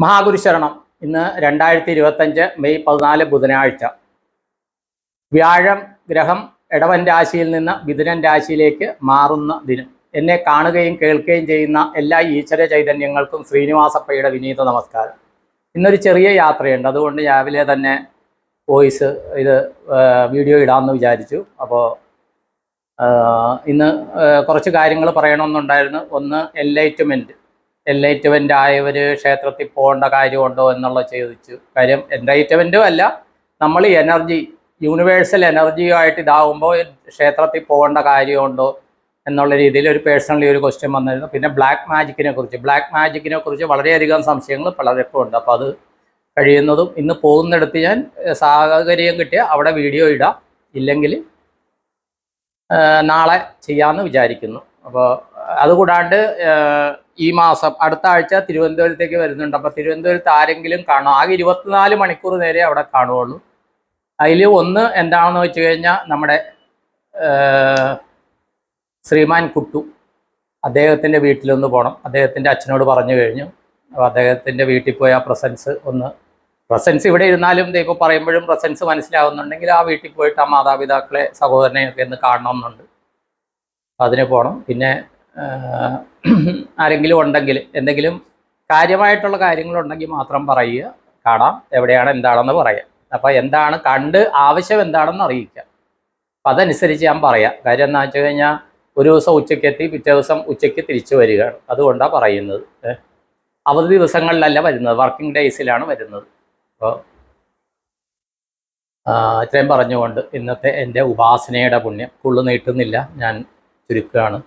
മഹാഗുരുശരണം. ഇന്ന് 2025 മെയ് 14 ബുധനാഴ്ച. വ്യാഴം ഗ്രഹം ഇടവൻ രാശിയിൽ നിന്ന് മിഥുനൻ രാശിയിലേക്ക് മാറുന്ന ദിനം. എന്നെ കാണുകയും കേൾക്കുകയും ചെയ്യുന്ന എല്ലാ ഈശ്വര ചൈതന്യങ്ങൾക്കും ശ്രീനിവാസപ്പയുടെ വിനീത നമസ്കാരം. ഇന്നൊരു ചെറിയ യാത്രയുണ്ട്, അതുകൊണ്ട് രാവിലെ തന്നെ വീഡിയോ ഇടാമെന്ന് വിചാരിച്ചു. അപ്പോൾ ഇന്ന് കുറച്ച് കാര്യങ്ങൾ പറയണമെന്നുണ്ടായിരുന്നു. ഒന്ന്, എൻലൈറ്റ്മെൻ്റ് ആയവർ ക്ഷേത്രത്തിൽ പോകേണ്ട കാര്യമുണ്ടോ എന്നുള്ള ചോദിച്ചു. കാര്യം എൻലൈറ്റ്മെൻറ്റും അല്ല, നമ്മൾ യൂണിവേഴ്സൽ എനർജിയുമായിട്ട് ഇതാകുമ്പോൾ ക്ഷേത്രത്തിൽ പോകേണ്ട കാര്യമുണ്ടോ എന്നുള്ള രീതിയിൽ ഒരു പേഴ്സണലി ഒരു ക്വസ്റ്റ്യൻ വന്നിരുന്നു. പിന്നെ ബ്ലാക്ക് മാജിക്കിനെ കുറിച്ച് വളരെയധികം സംശയങ്ങൾ പലർക്കും ഉണ്ട്. അപ്പോൾ അത് കഴിയുന്നതും ഇന്ന് പോകുന്നിടത്ത് ഞാൻ സാഹചര്യം കിട്ടിയ അവിടെ വീഡിയോ ഇടാം, ഇല്ലെങ്കിൽ നാളെ ചെയ്യാമെന്ന് വിചാരിക്കുന്നു. അപ്പോൾ അതുകൂടാണ്ട് ഈ മാസം അടുത്ത ആഴ്ച തിരുവനന്തപുരത്തേക്ക് വരുന്നുണ്ട്. അപ്പോൾ തിരുവനന്തപുരത്ത് ആരെങ്കിലും കാണും, ആകെ 24 മണിക്കൂർ നേരെ അവിടെ കാണുകയുള്ളൂ. അതിൽ ഒന്ന് എന്താണെന്ന് വെച്ച് കഴിഞ്ഞാൽ നമ്മുടെ ശ്രീമാൻ കുട്ടു, അദ്ദേഹത്തിൻ്റെ വീട്ടിലൊന്ന് പോകണം. അദ്ദേഹത്തിൻ്റെ അച്ഛനോട് പറഞ്ഞു കഴിഞ്ഞു. അപ്പോൾ അദ്ദേഹത്തിൻ്റെ വീട്ടിൽ പോയി ആ പ്രസൻസ് ഇവിടെ ഇരുന്നാലും ഇപ്പോൾ പറയുമ്പോഴും പ്രസൻസ് മനസ്സിലാവുന്നുണ്ടെങ്കിൽ ആ വീട്ടിൽ പോയിട്ട് ആ മാതാപിതാക്കളെ സഹോദരനെയൊക്കെ ഒന്ന് കാണണമെന്നുണ്ട്. അതിന് പോകണം. പിന്നെ ആരെങ്കിലും ഉണ്ടെങ്കിൽ, എന്തെങ്കിലും കാര്യമായിട്ടുള്ള കാര്യങ്ങളുണ്ടെങ്കിൽ മാത്രം പറയുക, കാണാം, എവിടെയാണ് എന്താണെന്ന് പറയാം. അപ്പോൾ എന്താണ് കണ്ട് ആവശ്യം എന്താണെന്ന് അറിയിക്കുക. അപ്പം അതനുസരിച്ച് ഞാൻ പറയാം. കാര്യം എന്താ വെച്ച് കഴിഞ്ഞാൽ ഒരു ദിവസം ഉച്ചയ്ക്ക് എത്തി, പിറ്റേ ദിവസം ഉച്ചയ്ക്ക് തിരിച്ചു വരികയാണ്. അതുകൊണ്ടാണ് പറയുന്നത്. അവധി ദിവസങ്ങളിലല്ല വരുന്നത്, വർക്കിംഗ് ഡേയ്സിലാണ് വരുന്നത്. അപ്പോൾ ഇത്രയും പറഞ്ഞുകൊണ്ട് ഇന്നത്തെ എൻ്റെ ഉപാസനയുടെ പുണ്യം കൂടുതൽ നീട്ടുന്നില്ല, ഞാൻ ചുരുക്കുകയാണ്.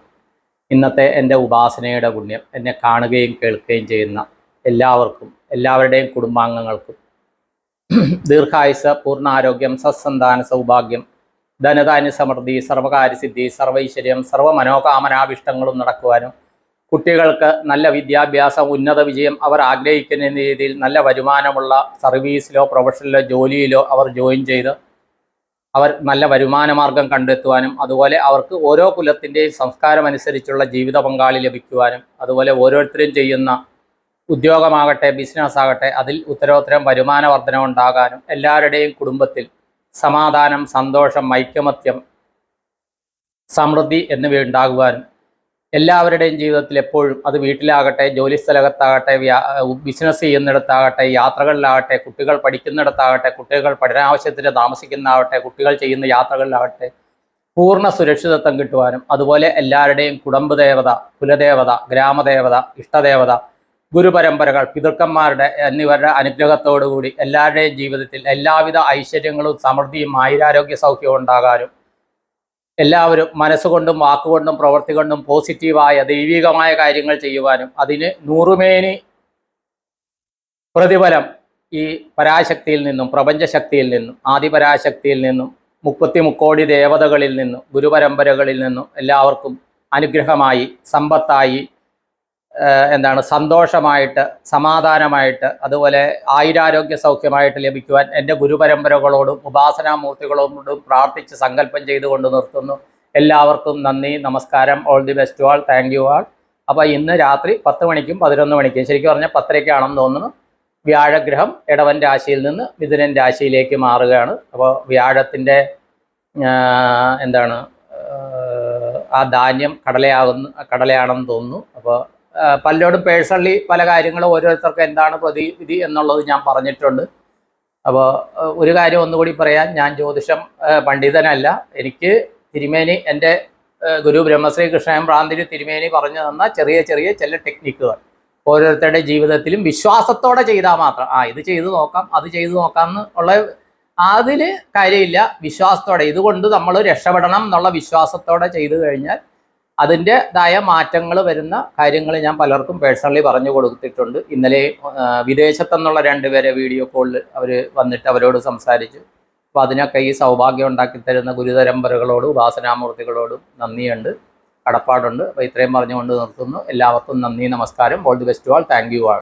ഇന്നത്തെ എൻ്റെ ഉപാസനയുടെ പുണ്യം എന്നെ കാണുകയും കേൾക്കുകയും ചെയ്യുന്ന എല്ലാവർക്കും, എല്ലാവരുടെയും കുടുംബാംഗങ്ങൾക്കും ദീർഘായുസ്, പൂർണ്ണാരോഗ്യം, സത്സന്താന സൗഭാഗ്യം, ധനധാന്യ സമൃദ്ധി, സർവകാര്യസിദ്ധി, സർവൈശ്വര്യം, സർവ്വമനോകാമനാഭിഷ്ടങ്ങളും നടക്കുവാനും, കുട്ടികൾക്ക് നല്ല വിദ്യാഭ്യാസം, ഉന്നത വിജയം അവർ ആഗ്രഹിക്കുന്ന രീതിയിൽ നല്ല വരുമാനമുള്ള സർവീസിലോ പ്രൊഫഷനിലോ ജോലിയിലോ അവർ ജോയിൻ ചെയ്ത് അവർ നല്ല വരുമാനമാർഗം കണ്ടെത്തുവാനും, അതുപോലെ അവർക്ക് ഓരോ കുലത്തിൻ്റെയും സംസ്കാരമനുസരിച്ചുള്ള ജീവിത പങ്കാളി ലഭിക്കുവാനും, അതുപോലെ ഓരോരുത്തരും ചെയ്യുന്ന ഉദ്യോഗമാകട്ടെ ബിസിനസ് ആകട്ടെ അതിൽ ഉത്തരോത്തരം വരുമാന വർധന ഉണ്ടാകാനും, എല്ലാവരുടെയും കുടുംബത്തിൽ സമാധാനം, സന്തോഷം, ഐക്യമത്യം, സമൃദ്ധി എന്നിവ ഉണ്ടാകുവാനും, എല്ലാവരുടെയും ജീവിതത്തിൽ എപ്പോഴും അത് വീട്ടിലാകട്ടെ, ജോലിസ്ഥലത്താകട്ടെ, ബിസിനസ് ചെയ്യുന്നിടത്താകട്ടെ, യാത്രകളിലാകട്ടെ, കുട്ടികൾ പഠിക്കുന്നിടത്താകട്ടെ, കുട്ടികൾ പഠനാവശ്യത്തിന് താമസിക്കുന്നതാകട്ടെ, കുട്ടികൾ ചെയ്യുന്ന യാത്രകളിലാകട്ടെ പൂർണ്ണ സുരക്ഷിതത്വം കിട്ടുവാനും, അതുപോലെ എല്ലാവരുടെയും കുടുംബദേവത, കുലദേവത, ഗ്രാമദേവത, ഇഷ്ടദേവത, ഗുരുപരമ്പരകൾ, പിതൃക്കന്മാരുടെ എന്നിവരുടെ അനുഗ്രഹത്തോടുകൂടി എല്ലാവരുടെയും ജീവിതത്തിൽ എല്ലാവിധ ഐശ്വര്യങ്ങളും സമൃദ്ധിയും ആയുരാരോഗ്യ സൗഖ്യവും ഉണ്ടാകാനും, എല്ലാവരും മനസ്സുകൊണ്ടും വാക്കുകൊണ്ടും പ്രവൃത്തി കൊണ്ടും പോസിറ്റീവായ ദൈവികമായ കാര്യങ്ങൾ ചെയ്യുവാനും, അതിന് നൂറുമേനി പ്രതിഫലം ഈ പരാശക്തിയിൽ നിന്നും, പ്രപഞ്ചശക്തിയിൽ നിന്നും, ആദിപരാശക്തിയിൽ നിന്നും, 30 മുക്കോടി ദേവതകളിൽ നിന്നും, ഗുരുപരമ്പരകളിൽ നിന്നും എല്ലാവർക്കും അനുഗ്രഹമായി, സമ്പത്തായി, സന്തോഷമായിട്ട്, സമാധാനമായിട്ട്, അതുപോലെ ആയുരാരോഗ്യ സൗഖ്യമായിട്ട് ലഭിക്കുവാൻ എൻ്റെ ഗുരുപരമ്പരകളോടും ഉപാസനാമൂർത്തികളോടും പ്രാർത്ഥിച്ച് സങ്കല്പം ചെയ്തുകൊണ്ട് നിർത്തുന്നു. എല്ലാവർക്കും നന്ദി, നമസ്കാരം, all the best all, thank you all. അപ്പോൾ ഇന്ന് രാത്രി 10 മണിക്കും 11 മണിക്കും, ശരിക്കും പറഞ്ഞാൽ 10:30 തോന്നുന്നു, വ്യാഴഗ്രഹം ഇടവൻ രാശിയിൽ നിന്ന് മിഥുനൻ രാശിയിലേക്ക് മാറുകയാണ്. അപ്പോൾ വ്യാഴത്തിൻ്റെ ആ ധാന്യം കടലയാണെന്ന് തോന്നുന്നു. അപ്പോൾ പലരോടും പേഴ്സണലി പല കാര്യങ്ങളും ഓരോരുത്തർക്ക് എന്താണ് പ്രതിവിധി എന്നുള്ളത് ഞാൻ പറഞ്ഞിട്ടുണ്ട്. അപ്പോൾ ഒരു കാര്യം ഒന്നുകൂടി പറയാൻ, ഞാൻ ജ്യോതിഷം പണ്ഡിതനല്ല. എനിക്ക് തിരുമേനി, എൻ്റെ ഗുരു ബ്രഹ്മശ്രീ കൃഷ്ണൻ പ്രാന്തിരി തിരുമേനി പറഞ്ഞു തന്ന ചെറിയ ചില ടെക്നിക്കുകൾ ഓരോരുത്തരുടെ ജീവിതത്തിലും വിശ്വാസത്തോടെ ചെയ്താൽ മാത്രം, ഇത് ചെയ്തു നോക്കാം, അത് ചെയ്തു നോക്കാം എന്നുള്ള അതിൽ കാര്യമില്ല. വിശ്വാസത്തോടെ ഇതുകൊണ്ട് നമ്മൾ രക്ഷപ്പെടണം എന്നുള്ള വിശ്വാസത്തോടെ ചെയ്തു കഴിഞ്ഞാൽ അതിൻ്റെതായ മാറ്റങ്ങൾ വരുന്ന കാര്യങ്ങൾ ഞാൻ പലർക്കും പേഴ്സണലി പറഞ്ഞു കൊടുത്തിട്ടുണ്ട്. ഇന്നലെ വിദേശത്തെന്നുള്ള 2 പേരെ വീഡിയോ കോളിൽ അവർ വന്നിട്ട് അവരോട് സംസാരിച്ചു. അപ്പോൾ അതിനൊക്കെ ഈ സൗഭാഗ്യം ഉണ്ടാക്കി തരുന്ന ഗുരുപരമ്പരകളോടും ഉപാസനാമൂർത്തികളോടും നന്ദിയുണ്ട്, കടപ്പാടുണ്ട്. അപ്പോൾ ഇത്രയും പറഞ്ഞുകൊണ്ട് നിർത്തുന്നു. എല്ലാവർക്കും നന്ദി, നമസ്കാരം, all the best all, thank you all.